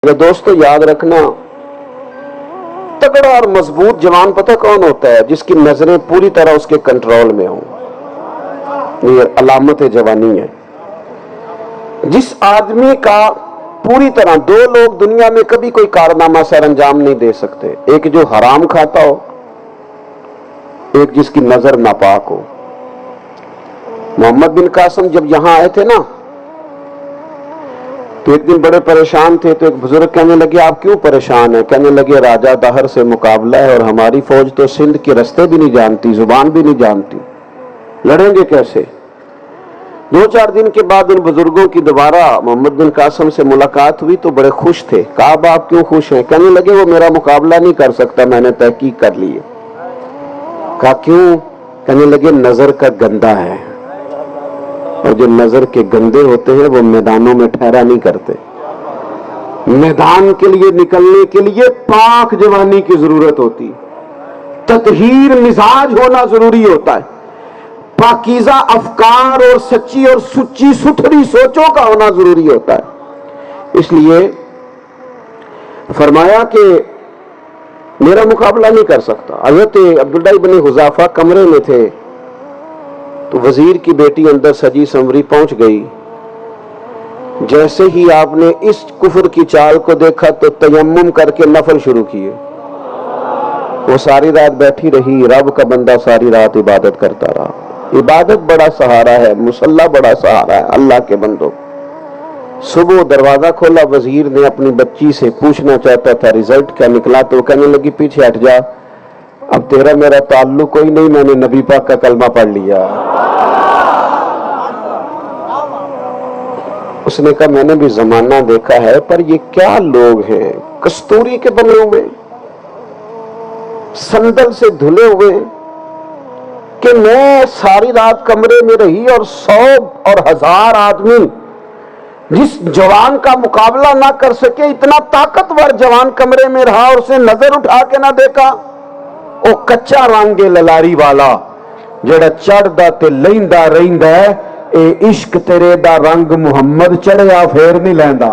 دوستو یاد رکھنا، تگڑا اور مضبوط جوان پتہ کون ہوتا ہے؟ جس کی نظریں پوری طرح اس کے کنٹرول میں ہوں۔ یہ علامت جوانی ہے۔ جس آدمی کا پوری طرح، دو لوگ دنیا میں کبھی کوئی کارنامہ سر انجام نہیں دے سکتے، ایک جو حرام کھاتا ہو، ایک جس کی نظر ناپاک ہو۔ محمد بن قاسم جب یہاں آئے تھے نا تو ایک دن بڑے پریشان تھے، تو ایک بزرگ کہنے لگے آپ کیوں پریشان ہیں؟ کہنے لگے راجہ دہر سے مقابلہ ہے اور ہماری فوج تو سندھ کے رستے بھی نہیں جانتی، زبان بھی نہیں جانتی، لڑیں گے کیسے؟ دو چار دن کے بعد ان بزرگوں کی دوبارہ محمد بن قاسم سے ملاقات ہوئی تو بڑے خوش تھے۔ کہا اب آپ کیوں خوش ہیں؟ کہنے لگے وہ میرا مقابلہ نہیں کر سکتا، میں نے تحقیق کر لی ہے۔ کہا کیوں؟ کہنے لگے نظر کا گندہ ہے، اور جو نظر کے گندے ہوتے ہیں وہ میدانوں میں ٹھہرا نہیں کرتے۔ میدان کے لیے نکلنے کے لیے پاک جوانی کی ضرورت ہوتی، تطہیر مزاج ہونا ضروری ہوتا ہے، پاکیزہ افکار اور سچی اور سچی ستھری سوچوں کا ہونا ضروری ہوتا ہے۔ اس لیے فرمایا کہ میرا مقابلہ نہیں کر سکتا۔ حضرت عبداللہ ابن حذافہ کمرے میں تھے تو وزیر کی بیٹی اندر سجی سنوری پہنچ گئی۔ جیسے ہی آپ نے اس کفر کی چال کو دیکھا تو تیمم کر کے نفل شروع کیے۔ وہ ساری رات بیٹھی رہی، رب کا بندہ ساری رات عبادت کرتا رہا۔ عبادت بڑا سہارا ہے، مصلی بڑا سہارا ہے اللہ کے بندوں۔ صبح دروازہ کھولا، وزیر نے اپنی بچی سے پوچھنا چاہتا تھا رزلٹ کیا نکلا، تو کہنے لگی پیچھے ہٹ جا، اب تیرا میرا تعلق کوئی نہیں، میں نے نبی پاک کا کلمہ پڑھ لیا۔ اس نے کہا میں نے بھی زمانہ دیکھا ہے، پر یہ کیا لوگ ہیں، کستوری کے بنے ہوئے، سندل سے دھلے ہوئے، کہ میں ساری رات کمرے میں رہی اور 100 اور 1000 آدمی جس جوان کا مقابلہ نہ کر سکے، اتنا طاقتور جوان کمرے میں رہا اور اسے نظر اٹھا کے نہ دیکھا۔ او کچا رنگ للاری والا جڑا چڑھدا تے لیندا رہندا ہے، اے عشق تیرے دا رنگ محمد چڑھیا پھر نہیں لیندا۔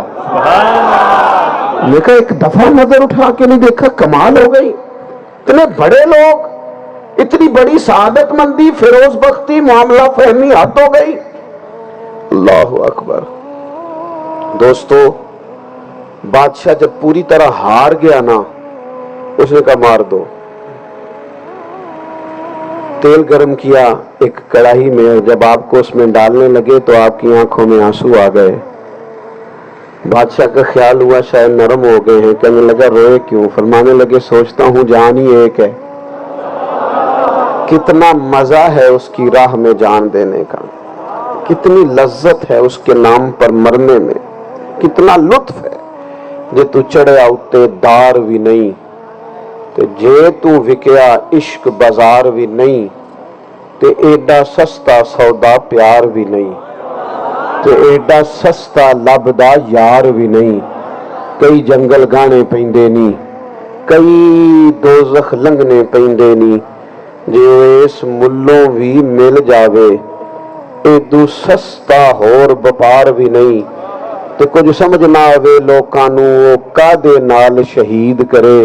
دیکھا ایک دفعہ نظر اٹھا کے نہیں دیکھا، کمال ہو گئی۔ اتنے بڑے لوگ، اتنی بڑی سعادت مندی، فیروز بختی، معاملہ فہمی حد ہو گئی۔ اللہ اکبر۔ دوستو بادشاہ جب پوری طرح ہار گیا نا، اس نے کہا مار دو۔ تیل گرم کیا ایک کڑاہی میں، جب آپ کو اس میں ڈالنے لگے تو آپ کی آنکھوں میں آنسو آ گئے۔ بادشاہ کا خیال ہوا شاید نرم ہو گئے ہیں، کہنے لگا روئے کیوں؟ فرمانے لگے سوچتا ہوں جان ہی ایک ہے، کتنا مزہ ہے اس کی راہ میں جان دینے کا، کتنی لذت ہے اس کے نام پر مرنے میں، کتنا لطف ہے۔ جے تو چڑھیا اتے دار بھی نہیں تے جے تو وکیا عشق بازار بھی نہیں، تے ایڈا سستا سودا پیار بھی نہیں، تے ایڈا سستا لبدا یار بھی نہیں۔ کئی جنگل گانے پیندے نہیں، کئی دوزخ لنگنے پیندے نہیں، جے اس ملوں بھی مل جاوے ایدو سستا ہور بپار بھی نہیں۔ تو کچھ سمجھ نہ آوے لوکاں نوں کا دے نال شہید کرے،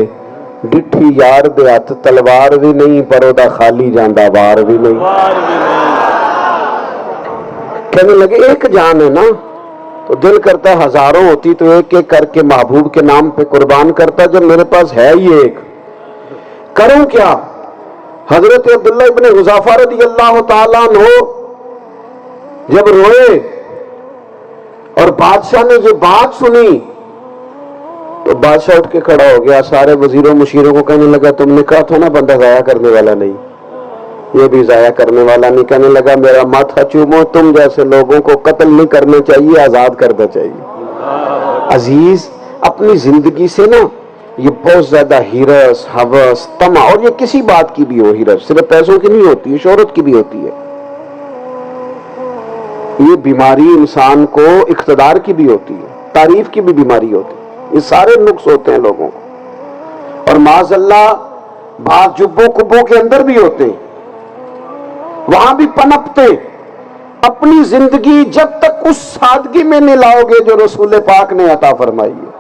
ڈٹھی یار دے ہاتھ تلوار بھی نہیں، پر او دا خالی جاندا وار بھی نہیں۔ کہنے لگے ایک جان ہے نا، تو دل کرتا ہزاروں ہوتی تو ایک ایک کر کے محبوب کے نام پہ قربان کرتا، جب میرے پاس ہے ہی ایک، کروں کیا؟ حضرت عبداللہ ابن حذافہ رضی اللہ تعالیٰ عنہ جب روئے اور بادشاہ نے یہ بات سنی تو بادشاہ اٹھ کے کھڑا ہو گیا، سارے وزیروں مشیروں کو کہنے لگا تم نے کہا تھا نا بندہ ضائع کرنے والا نہیں، یہ بھی ضائع کرنے والا نہیں۔ کہنے لگا میرا ماتھا چومو، تم جیسے لوگوں کو قتل نہیں کرنا چاہیے، آزاد کرنا چاہیے۔ عزیز اپنی زندگی سے نا یہ بہت زیادہ ہرس، ہوس، طمع، اور یہ کسی بات کی بھی ہو، ہرس صرف پیسوں کی نہیں ہوتی ہے، شہرت کی بھی ہوتی ہے، یہ بیماری انسان کو اقتدار کی بھی ہوتی ہے، تعریف کی بھی بیماری ہوتی ہے، یہ سارے نقص ہوتے ہیں لوگوں کو، اور معاذ اللہ بعض جبوں کبوں کے اندر بھی ہوتے ہیں، وہاں بھی پنپتے۔ اپنی زندگی جب تک اس سادگی میں نہیں لاؤ گے جو رسول پاک نے عطا فرمائی ہے،